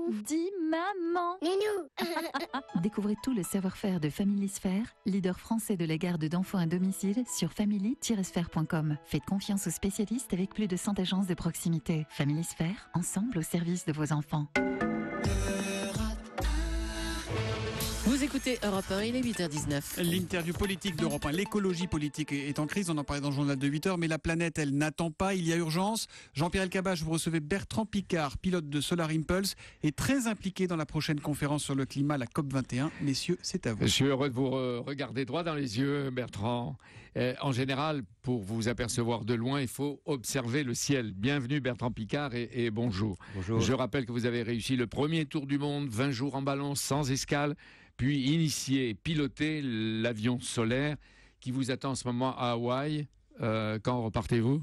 Dis maman. Nounou. Découvrez tout le savoir-faire de Family Sphere, leader français de la garde d'enfants à domicile sur family-sphere.com. Faites confiance aux spécialistes avec plus de 100 agences de proximité. Family Sphere, ensemble au service de vos enfants. Vous écoutez Europe 1, il est 8h19. L'interview politique d'Europe 1. L'écologie politique est en crise, on en parlait dans le journal de 8h, mais la planète, elle n'attend pas, il y a urgence. Jean-Pierre Elkabbach, vous recevez Bertrand Piccard, pilote de Solar Impulse, et très impliqué dans la prochaine conférence sur le climat, la COP21. Messieurs, c'est à vous. Je suis heureux de vous regarder droit dans les yeux, Bertrand. En général, pour vous apercevoir de loin, il faut observer le ciel. Bienvenue Bertrand Piccard et bonjour. Bonjour. Je rappelle que vous avez réussi le premier tour du monde, 20 jours en ballon sans escale, puis initié et piloté l'avion solaire qui vous attend en ce moment à Hawaï. Quand repartez-vous ?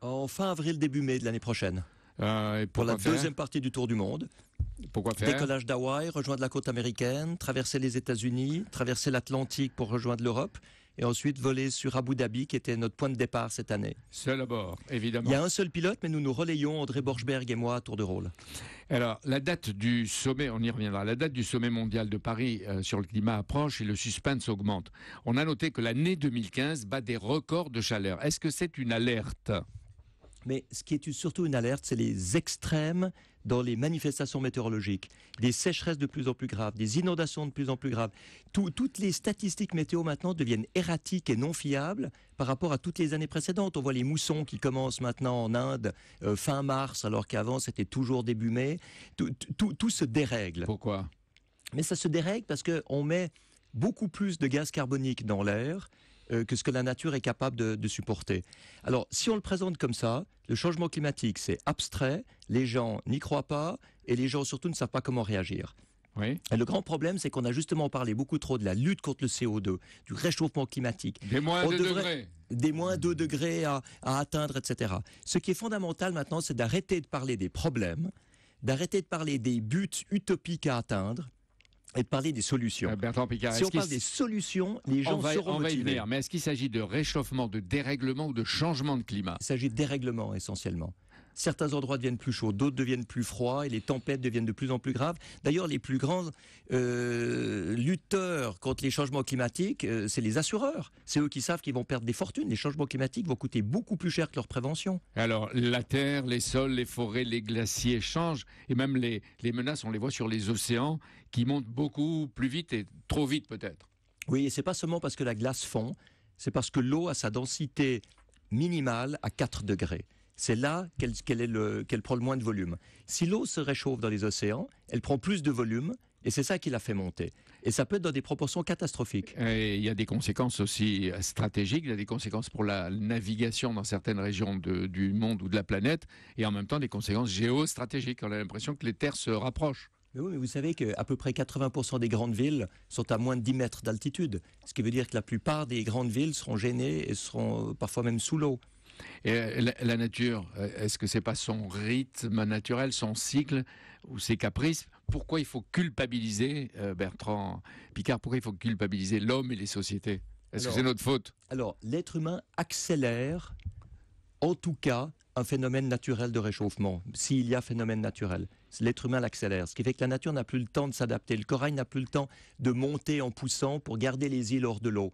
En fin avril, début mai de l'année prochaine. Pour la deuxième partie du tour du monde. Pourquoi faire ? Décollage d'Hawaï, rejoindre la côte américaine, traverser les États-Unis, traverser l'Atlantique pour rejoindre l'Europe, et ensuite voler sur Abu Dhabi, qui était notre point de départ cette année. Seul à bord, évidemment. Il y a un seul pilote, mais nous nous relayons, André Borschberg et moi, à tour de rôle. Alors, la date du sommet, on y reviendra, la date du sommet mondial de Paris sur le climat approche et le suspense augmente. On a noté que l'année 2015 bat des records de chaleur. Est-ce que c'est une alerte ? Mais ce qui est surtout une alerte, c'est les extrêmes dans les manifestations météorologiques. Des sécheresses de plus en plus graves, des inondations de plus en plus graves. Toutes les statistiques météo maintenant deviennent erratiques et non fiables par rapport à toutes les années précédentes. On voit les moussons qui commencent maintenant en Inde fin mars, alors qu'avant c'était toujours début mai. Tout se dérègle. Pourquoi ? Mais ça se dérègle parce qu'on met beaucoup plus de gaz carbonique dans l'air que ce que la nature est capable de supporter. Alors, si on le présente comme ça, le changement climatique, c'est abstrait, les gens n'y croient pas, et les gens surtout ne savent pas comment réagir. Oui. Et le grand problème, c'est qu'on a justement parlé beaucoup trop de la lutte contre le CO2, du réchauffement climatique. Des moins 2 degrés. Des moins 2 degrés à atteindre, etc. Ce qui est fondamental maintenant, c'est d'arrêter de parler des problèmes, d'arrêter de parler des buts utopiques à atteindre, et de parler des solutions. Bertrand Piccard, si on parle des solutions, les gens seront motivés. On va y venir, mais est-ce qu'il s'agit de réchauffement, de dérèglement ou de changement de climat ? Il s'agit de dérèglement essentiellement. Certains endroits deviennent plus chauds, d'autres deviennent plus froids et les tempêtes deviennent de plus en plus graves. D'ailleurs, les plus grands lutteurs contre les changements climatiques, c'est les assureurs. C'est eux qui savent qu'ils vont perdre des fortunes. Les changements climatiques vont coûter beaucoup plus cher que leur prévention. Alors, la terre, les sols, les forêts, les glaciers changent. Et même les menaces, on les voit sur les océans qui montent beaucoup plus vite et trop vite peut-être. Oui, et c'est pas seulement parce que la glace fond, c'est parce que l'eau a sa densité minimale à 4 degrés. C'est là qu'elle prend le moins de volume. Si l'eau se réchauffe dans les océans, elle prend plus de volume, et c'est ça qui la fait monter. Et ça peut être dans des proportions catastrophiques. Et il y a des conséquences aussi stratégiques, il y a des conséquences pour la navigation dans certaines régions du monde ou de la planète, et en même temps des conséquences géostratégiques. On a l'impression que les terres se rapprochent. Mais oui, mais vous savez qu'à peu près 80% des grandes villes sont à moins de 10 mètres d'altitude. Ce qui veut dire que la plupart des grandes villes seront gênées et seront parfois même sous l'eau. Et la nature, est-ce que c'est pas son rythme naturel, son cycle ou ses caprices ? Pourquoi il faut culpabiliser, Bertrand Piccard, pourquoi il faut culpabiliser l'homme et les sociétés ? Est-ce que c'est notre faute ? Alors, l'être humain accélère, en tout cas, un phénomène naturel de réchauffement. S'il y a phénomène naturel, l'être humain l'accélère. Ce qui fait que la nature n'a plus le temps de s'adapter. Le corail n'a plus le temps de monter en poussant pour garder les îles hors de l'eau.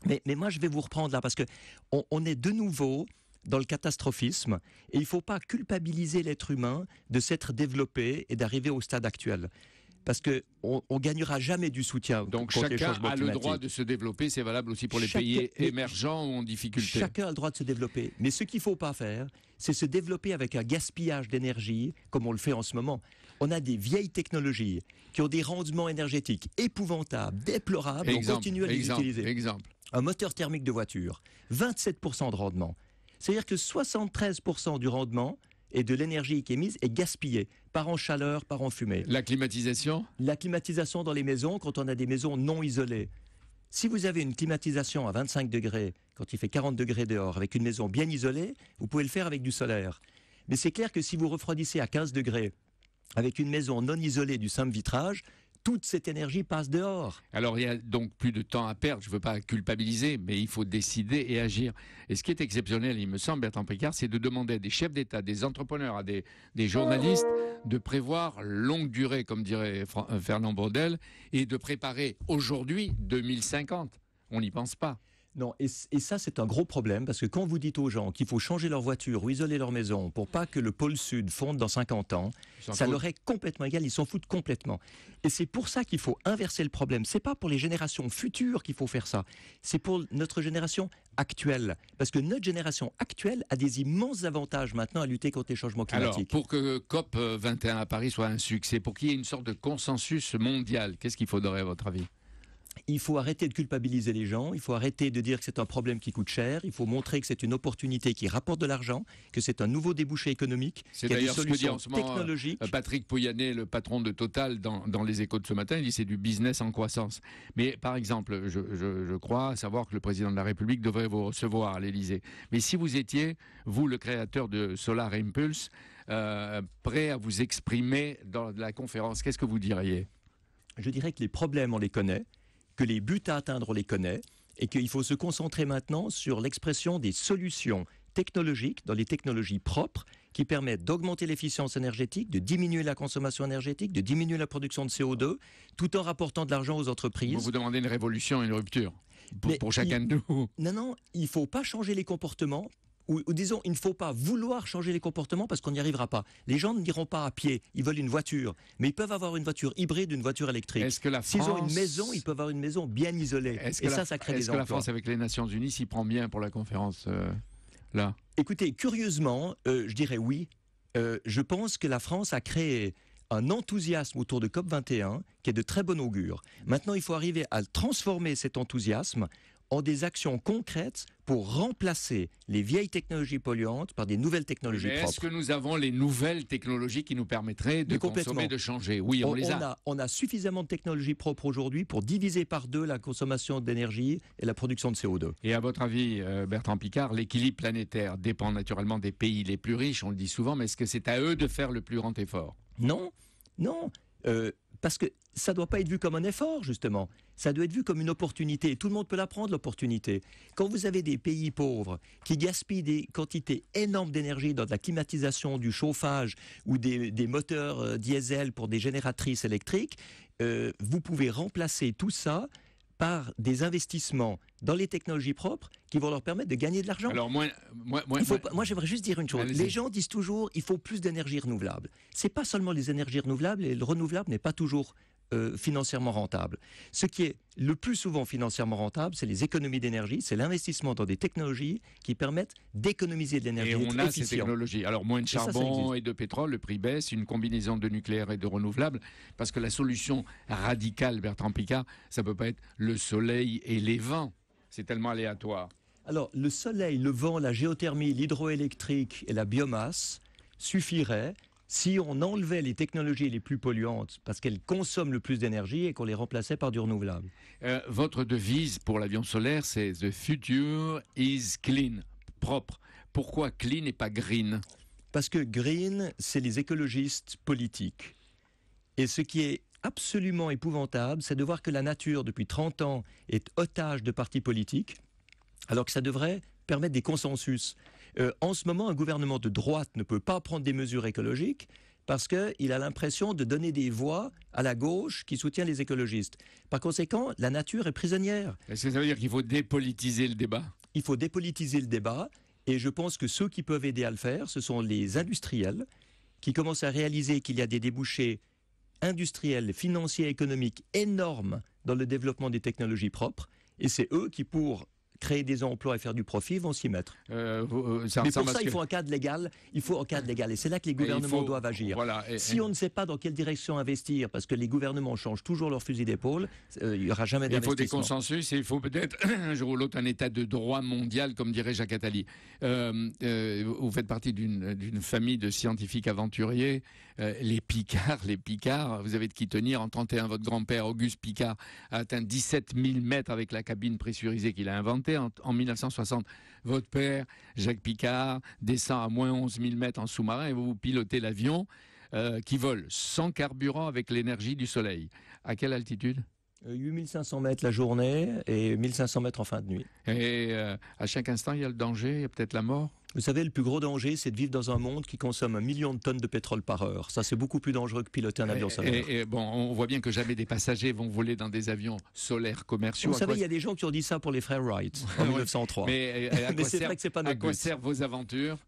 Mais moi, je vais vous reprendre là, parce que on est de nouveau dans le catastrophisme, et il ne faut pas culpabiliser l'être humain de s'être développé et d'arriver au stade actuel. Parce qu'on ne gagnera jamais du soutien. Donc contre les chacun changements a le climatiques. droit de se développer, c'est valable aussi pour les pays émergents ou en difficulté. Chacun a le droit de se développer. Mais ce qu'il ne faut pas faire, c'est se développer avec un gaspillage d'énergie, comme on le fait en ce moment. On a des vieilles technologies qui ont des rendements énergétiques épouvantables, déplorables, on continue à les utiliser. Exemple. Un moteur thermique de voiture, 27% de rendement. C'est-à-dire que 73% du rendement et de l'énergie qui est mise est gaspillée, par en chaleur, par en fumée. La climatisation ? La climatisation dans les maisons, quand on a des maisons non isolées. Si vous avez une climatisation à 25 degrés, quand il fait 40 degrés dehors, avec une maison bien isolée, vous pouvez le faire avec du solaire. Mais c'est clair que si vous refroidissez à 15 degrés, avec une maison non isolée du simple vitrage, toute cette énergie passe dehors. Alors il y a donc plus de temps à perdre, je ne veux pas culpabiliser, mais il faut décider et agir. Et ce qui est exceptionnel, il me semble, Bertrand Piccard, c'est de demander à des chefs d'État, des entrepreneurs, à des journalistes de prévoir longue durée, comme dirait Fernand Braudel, et de préparer aujourd'hui 2050. On n'y pense pas. Non, et ça, c'est un gros problème, parce que quand vous dites aux gens qu'il faut changer leur voiture ou isoler leur maison pour pas que le pôle sud fonde dans 50 ans, ça leur est complètement égal, ils s'en foutent complètement. Et c'est pour ça qu'il faut inverser le problème. C'est pas pour les générations futures qu'il faut faire ça, c'est pour notre génération actuelle. Parce que notre génération actuelle a des immenses avantages maintenant à lutter contre les changements climatiques. Alors, pour que COP 21 à Paris soit un succès, pour qu'il y ait une sorte de consensus mondial, qu'est-ce qu'il faudrait à votre avis ? Il faut arrêter de culpabiliser les gens, il faut arrêter de dire que c'est un problème qui coûte cher, il faut montrer que c'est une opportunité qui rapporte de l'argent, que c'est un nouveau débouché économique, c'est qu'il y a des d'ailleurs ce que dit solutions en ce moment technologiques. Patrick Pouyanné, le patron de Total, dans les Échos de ce matin, il dit c'est du business en croissance. Mais par exemple, je crois savoir que le président de la République devrait vous recevoir à l'Élysée. Mais si vous étiez, vous, le créateur de Solar Impulse, prêt à vous exprimer dans la conférence, qu'est-ce que vous diriez ? Je dirais que les problèmes, on les connaît, que les buts à atteindre, on les connaît, et qu'il faut se concentrer maintenant sur l'expression des solutions technologiques, dans les technologies propres, qui permettent d'augmenter l'efficience énergétique, de diminuer la consommation énergétique, de diminuer la production de CO2, tout en rapportant de l'argent aux entreprises. Vous demandez une révolution, une rupture pour chacun de nous. Non, il ne faut pas changer les comportements. Ou disons, il ne faut pas vouloir changer les comportements parce qu'on n'y arrivera pas. Les gens n'iront pas à pied, ils veulent une voiture. Mais ils peuvent avoir une voiture hybride, une voiture électrique. Est-ce que la S'ils ont France... une maison, ils peuvent avoir une maison bien isolée. Et ça crée des emplois. Est-ce que la France, avec les Nations Unies, s'y prend bien pour la conférence là ? Écoutez, curieusement, je dirais oui. Je pense que la France a créé un enthousiasme autour de COP21 qui est de très bon augure. Maintenant, il faut arriver à transformer cet enthousiasme en des actions concrètes pour remplacer les vieilles technologies polluantes par des nouvelles technologies propres. Est-ce que nous avons les nouvelles technologies qui nous permettraient de consommer, de changer ? Oui, on les a. On a suffisamment de technologies propres aujourd'hui pour diviser par deux la consommation d'énergie et la production de CO2. Et à votre avis, Bertrand Piccard, l'équilibre planétaire dépend naturellement des pays les plus riches, on le dit souvent, mais est-ce que c'est à eux de faire le plus grand effort ? Non. Parce que ça ne doit pas être vu comme un effort, justement. Ça doit être vu comme une opportunité. Tout le monde peut la prendre, l'opportunité. Quand vous avez des pays pauvres qui gaspillent des quantités énormes d'énergie dans de la climatisation, du chauffage ou des moteurs diesel pour des génératrices électriques, vous pouvez remplacer tout ça par des investissements dans les technologies propres qui vont leur permettre de gagner de l'argent. Alors moi, j'aimerais juste dire une chose. Les gens disent toujours il faut plus d'énergie renouvelable. C'est pas seulement les énergies renouvelables, et le renouvelable n'est pas toujours financièrement rentable. Ce qui est le plus souvent financièrement rentable, c'est les économies d'énergie, c'est l'investissement dans des technologies qui permettent d'économiser de l'énergie. Et on a ces technologies. Alors moins de charbon et de pétrole, le prix baisse, une combinaison de nucléaire et de renouvelable, parce que la solution radicale, Bertrand Piccard, ça peut pas être le soleil et les vents. C'est tellement aléatoire. Alors, le soleil, le vent, la géothermie, l'hydroélectrique et la biomasse suffiraient si on enlevait les technologies les plus polluantes parce qu'elles consomment le plus d'énergie et qu'on les remplaçait par du renouvelable. Votre devise pour l'avion solaire, c'est « The future is clean », propre. Pourquoi clean et pas green ? Parce que green, c'est les écologistes politiques. Et ce qui est absolument épouvantable, c'est de voir que la nature, depuis 30 ans, est otage de partis politiques, alors que ça devrait permettre des consensus. En ce moment, un gouvernement de droite ne peut pas prendre des mesures écologiques parce qu'il a l'impression de donner des voix à la gauche qui soutient les écologistes. Par conséquent, la nature est prisonnière. Est-ce que ça veut dire qu'il faut dépolitiser le débat ? Il faut dépolitiser le débat, et je pense que ceux qui peuvent aider à le faire, ce sont les industriels qui commencent à réaliser qu'il y a des débouchés industriels, financiers, économiques énormes dans le développement des technologies propres, et c'est eux qui, pour créer des emplois et faire du profit, vont s'y mettre. Mais pour ça, il faut un cadre légal. Il faut un cadre légal. Et c'est là que les gouvernements doivent agir. Voilà, si on ne sait pas dans quelle direction investir, parce que les gouvernements changent toujours leur fusil d'épaule, il n'y aura jamais d'investissement. Il faut des consensus et il faut peut-être un jour ou l'autre un état de droit mondial, comme dirait Jacques Attali. Vous faites partie d'une famille de scientifiques aventuriers. Les Piccard, vous avez de qui tenir. En 1931, votre grand-père, Auguste Piccard, a atteint 17 000 mètres avec la cabine pressurisée qu'il a inventée. En 1960, votre père, Jacques Piccard, descend à moins 11 000 mètres en sous-marin et vous pilotez l'avion. qui vole sans carburant avec l'énergie du soleil. À quelle altitude ? 8500 mètres la journée et 1500 mètres en fin de nuit. Et à chaque instant, il y a le danger, il y a peut-être la mort. Vous savez, le plus gros danger, c'est de vivre dans un monde qui consomme 1 million de tonnes de pétrole par heure. Ça, c'est beaucoup plus dangereux que piloter un avion solaire. Et bon, on voit bien que jamais des passagers vont voler dans des avions solaires commerciaux. Vous savez, il y a des gens qui ont dit ça pour les frères Wright en 1903. Mais c'est vrai que c'est pas notre à quoi but. servent vos aventures ?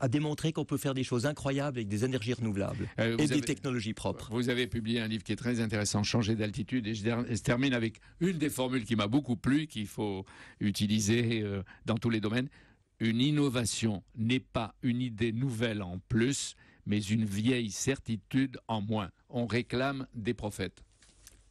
À démontrer qu'on peut faire des choses incroyables avec des énergies renouvelables et des technologies propres. Vous avez publié un livre qui est très intéressant, Changer d'altitude, et je termine avec une des formules qui m'a beaucoup plu, qu'il faut utiliser dans tous les domaines. Une innovation n'est pas une idée nouvelle en plus, mais une vieille certitude en moins. On réclame des prophètes.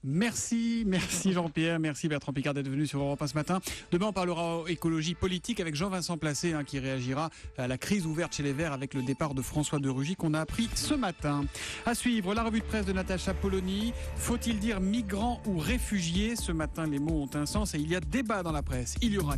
Merci Jean-Pierre, merci Bertrand Piccard d'être venu sur Europe 1 ce matin. Demain on parlera écologie politique avec Jean-Vincent Placé qui réagira à la crise ouverte chez les Verts avec le départ de François de Rugy qu'on a appris ce matin. À suivre, la revue de presse de Natacha Polony. Faut-il dire migrants ou réfugiés ? Ce matin les mots ont un sens et il y a débat dans la presse. Il y aura